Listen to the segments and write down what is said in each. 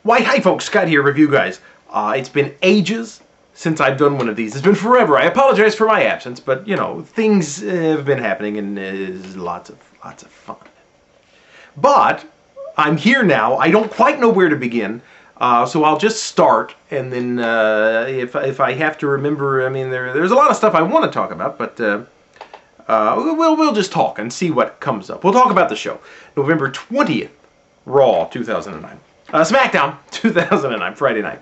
Why, hi folks, Scott here, Review Guys. It's been ages since I've done one of these. It's been forever. I apologize for my absence, but, you know, things have been happening and it's lots of fun. But I'm here now. I don't quite know where to begin, so I'll just start, and then if I have to remember, I mean, there's a lot of stuff I want to talk about, but we'll just talk and see what comes up. We'll talk about the show. November 20th, Raw 2009. Smackdown 2009, Friday night.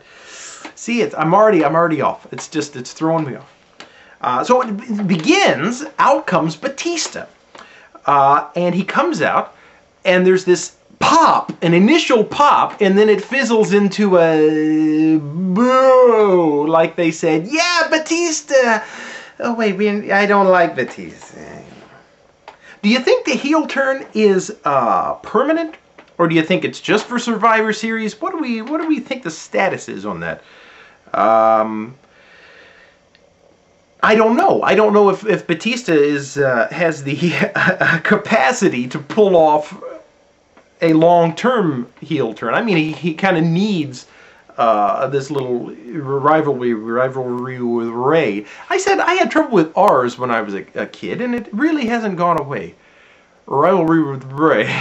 See, I'm already off. It's throwing me off. So it begins. Out comes Batista, and he comes out, and there's this pop, an initial pop, and then it fizzles into a boo, like they said, yeah, Batista. Oh wait, I don't like Batista. Do you think the heel turn is permanent? Or do you think it's just for Survivor Series? What do we think the status is on that? I don't know. I don't know if Batista has the capacity to pull off a long-term heel turn. I mean, he kind of needs this little rivalry with Ray. I said I had trouble with R's when I was a kid, and it really hasn't gone away. Rivalry with Ray.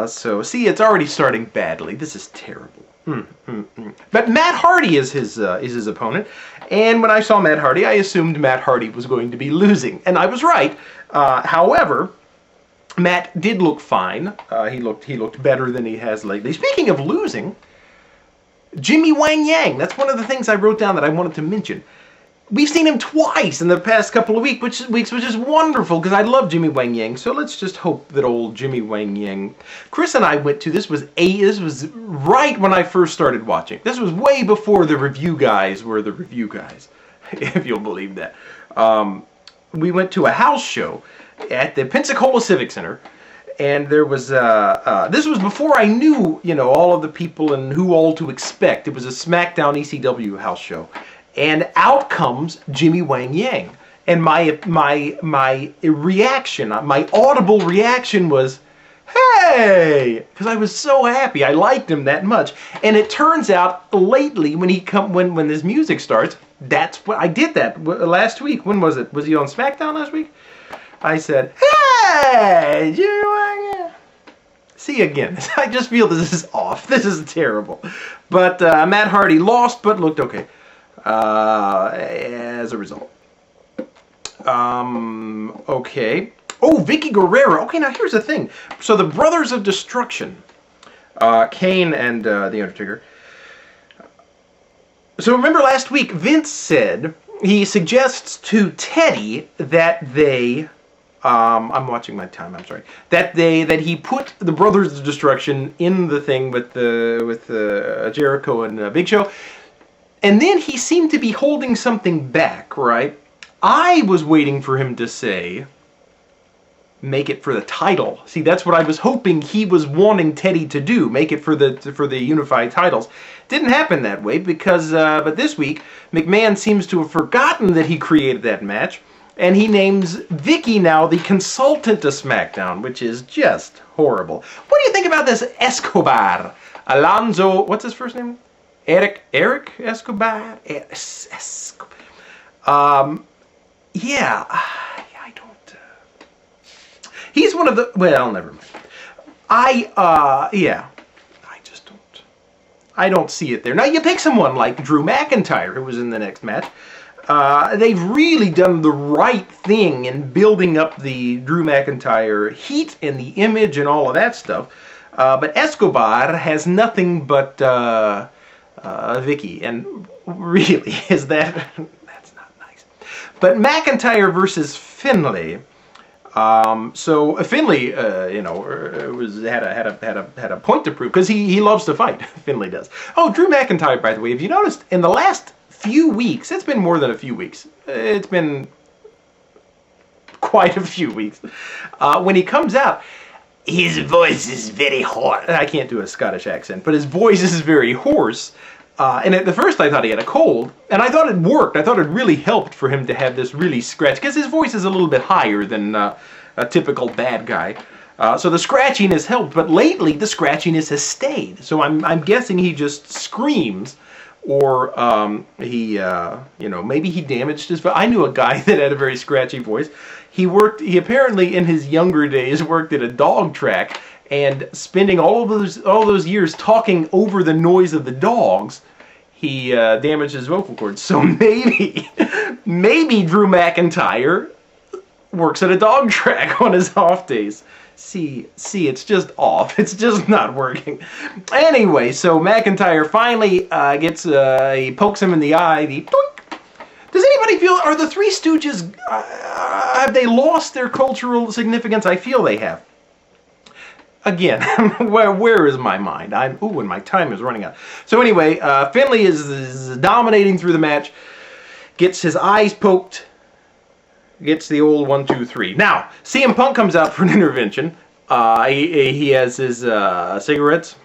So see, it's already starting badly. This is terrible. But Matt Hardy is his opponent, and when I saw Matt Hardy, I assumed Matt Hardy was going to be losing, and I was right. However, Matt did look fine. He looked better than he has lately. Speaking of losing, Jimmy Wang Yang. That's one of the things I wrote down that I wanted to mention. We've seen him twice in the past couple of weeks, which is wonderful, because I love Jimmy Wang Yang. So let's just hope that old Jimmy Wang Yang. Chris and I went to, this was right when I first started watching. This was way before the Review Guys were the Review Guys, if you'll believe that. We went to a house show at the Pensacola Civic Center, and there was this was before I knew, you know, all of the people and who all to expect. It was a Smackdown ECW house show. And out comes Jimmy Wang Yang. And my reaction, my audible reaction was, hey! Because I was so happy. I liked him that much. And it turns out lately when this music starts, that's what I did that last week. When was it? Was he on Smackdown last week? I said, hey! Jimmy Wang Yang. See again. I just feel this is off. This is terrible. But Matt Hardy lost, but looked okay. As a result. Okay. Oh, Vicky Guerrero. Okay, now here's the thing. So the Brothers of Destruction, Kane and The Undertaker. So remember last week, Vince said, he suggests to Teddy that they, I'm watching my time, I'm sorry, that he put the Brothers of Destruction in the thing with Jericho and Big Show. And then he seemed to be holding something back, right? I was waiting for him to say, make it for the title. See, that's what I was hoping he was wanting Teddy to do, make it for the unified titles. Didn't happen that way because, but this week, McMahon seems to have forgotten that he created that match, and he names Vicky now the consultant to SmackDown, which is just horrible. What do you think about this Escobar? Alonzo, what's his first name? Eric Escobar? Escobar. Yeah, I don't, he's one of the, well, never mind. Yeah, I don't see it there. Now, you pick someone like Drew McIntyre, who was in the next match. They've really done the right thing in building up the Drew McIntyre heat and the image and all of that stuff. But Escobar has nothing but, Vicky, and really, that's not nice. But McIntyre versus Finlay. So Finlay, you know, had a point to prove because he loves to fight. Finlay does. Oh, Drew McIntyre, by the way, have you noticed in the last few weeks? It's been more than a few weeks. It's been quite a few weeks. When he comes out, his voice is very hoarse. I can't do a Scottish accent, but his voice is very hoarse. And at the first I thought he had a cold, and I thought it worked. I thought it really helped for him to have this really scratch, because his voice is a little bit higher than a typical bad guy. So the scratchiness helped, but lately the scratchiness has stayed. So I'm guessing he just screams, or maybe he damaged his voice. I knew a guy that had a very scratchy voice. He apparently in his younger days worked at a dog track, and spending all those years talking over the noise of the dogs, he damaged his vocal cords. So maybe Drew McIntyre works at a dog track on his off days. See, it's just off. It's just not working. Anyway, so McIntyre finally he pokes him in the eye. Doink. Does anybody feel, are the Three Stooges, have they lost their cultural significance? I feel they have. Again, where is my mind? And my time is running out. So anyway, Finlay is dominating through the match, gets his eyes poked, gets the old 1, 2, 3. Now, CM Punk comes out for an intervention. He has his cigarettes.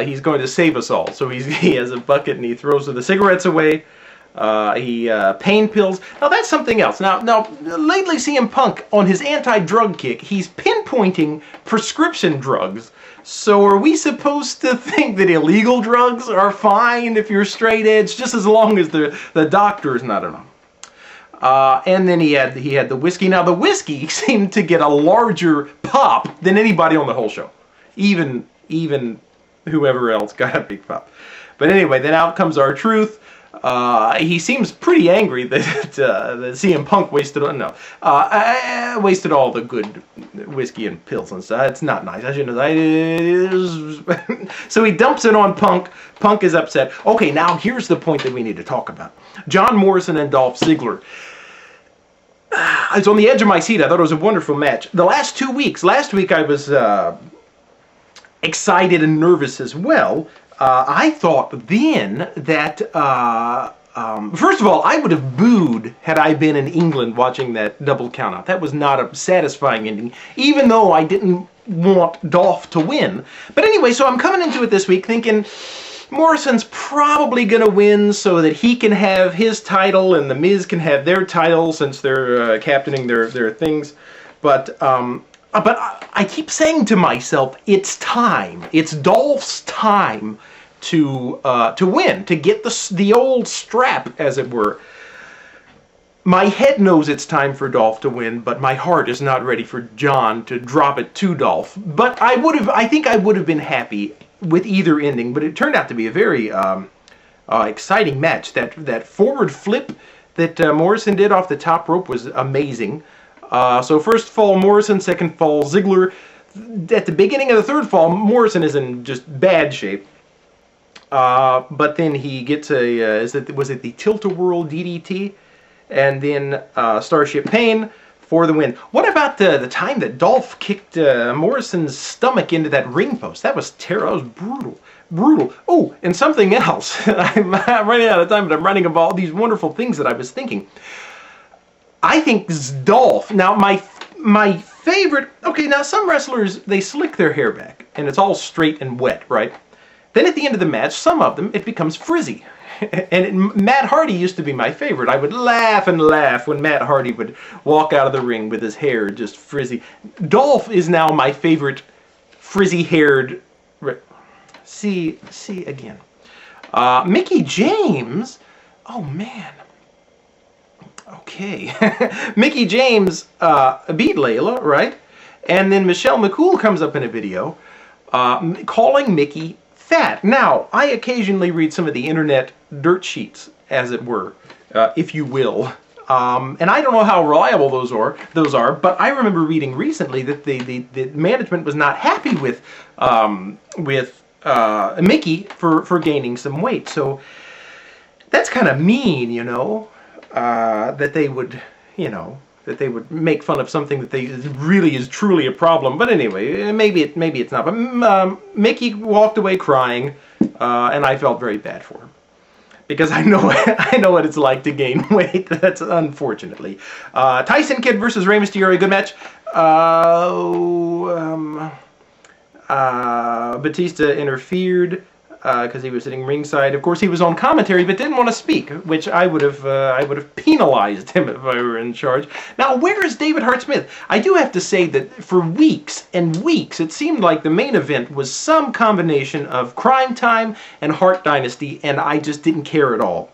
He's going to save us all. So he has a bucket and he throws the cigarettes away. Pain pills. Now that's something else. Now lately CM Punk, on his anti-drug kick, he's pinpointing prescription drugs. So are we supposed to think that illegal drugs are fine if you're straight edge, just as long as the doctor is not enough? And then he had the whiskey. Now the whiskey seemed to get a larger pop than anybody on the whole show. Even whoever else got a big pop. But anyway, then out comes R-Truth. He seems pretty angry that CM Punk wasted all the good whiskey and pills and stuff. It's not nice. I shouldn't have. So he dumps it on Punk. Punk is upset. Okay, now here's the point that we need to talk about. John Morrison and Dolph Ziggler. I was on the edge of my seat. I thought it was a wonderful match. The last 2 weeks. Last week I was excited and nervous as well. I thought then that, first of all, I would have booed had I been in England watching that double countout. That was not a satisfying ending, even though I didn't want Dolph to win. But anyway, so I'm coming into it this week thinking Morrison's probably going to win so that he can have his title and The Miz can have their title since they're captaining their things. But I keep saying to myself, it's time. It's Dolph's time to win, to get the old strap, as it were. My head knows it's time for Dolph to win, but my heart is not ready for John to drop it to Dolph. But I think I would have been happy with either ending, but it turned out to be a very exciting match. That forward flip that Morrison did off the top rope was amazing. So first fall Morrison, second fall Ziggler. At the beginning of the third fall, Morrison is in just bad shape. But then he gets was it the Tilt-A-Whirl DDT? And then Starship Pain for the win. What about the time that Dolph kicked Morrison's stomach into that ring post? That was terrible. That was brutal. Brutal. Oh, and something else. I'm running out of time, but I'm running about all these wonderful things that I was thinking. I think Dolph, now my favorite, okay, now some wrestlers, they slick their hair back, and it's all straight and wet, right? Then at the end of the match, some of them, it becomes frizzy. And Matt Hardy used to be my favorite. I would laugh and laugh when Matt Hardy would walk out of the ring with his hair just frizzy. Dolph is now my favorite frizzy-haired, see again. Mickie James, oh man. Okay. Mickie James beat Layla, right? And then Michelle McCool comes up in a video calling Mickie fat. Now, I occasionally read some of the internet dirt sheets, as it were, if you will. And I don't know how reliable those are, but I remember reading recently that the management was not happy with Mickie for gaining some weight. So that's kind of mean, you know. That they would, make fun of something that really is truly a problem. But anyway, maybe it's not. But Mickie walked away crying, and I felt very bad for her because I know what it's like to gain weight. That's unfortunately. Tyson Kidd versus Rey Mysterio, a good match. Batista interfered. because he was sitting ringside. Of course, he was on commentary, but didn't want to speak, which I would have penalized him if I were in charge. Now, where is David Hart Smith? I do have to say that for weeks and weeks, it seemed like the main event was some combination of Crime Time and Hart Dynasty, and I just didn't care at all.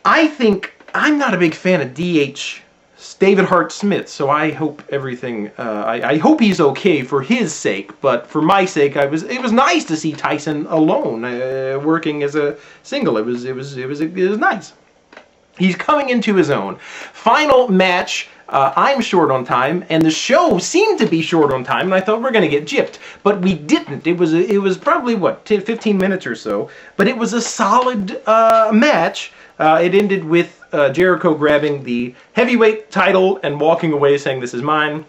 I think I'm not a big fan of DH David Hart Smith, so I hope everything. I hope he's okay for his sake, but for my sake, it was nice to see Tyson alone working as a single. It was nice. He's coming into his own. Final match. I'm short on time, and the show seemed to be short on time, and I thought we're going to get gypped, but we didn't. It was probably, what, 15 minutes or so, but it was a solid match. It ended with Jericho grabbing the heavyweight title and walking away saying, "This is mine,"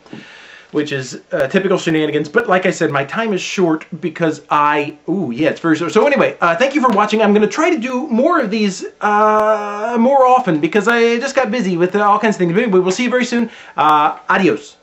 which is typical shenanigans. But like I said, my time is short because it's very short. So anyway, thank you for watching. I'm going to try to do more of these more often because I just got busy with all kinds of things. But anyway, we'll see you very soon. Adios.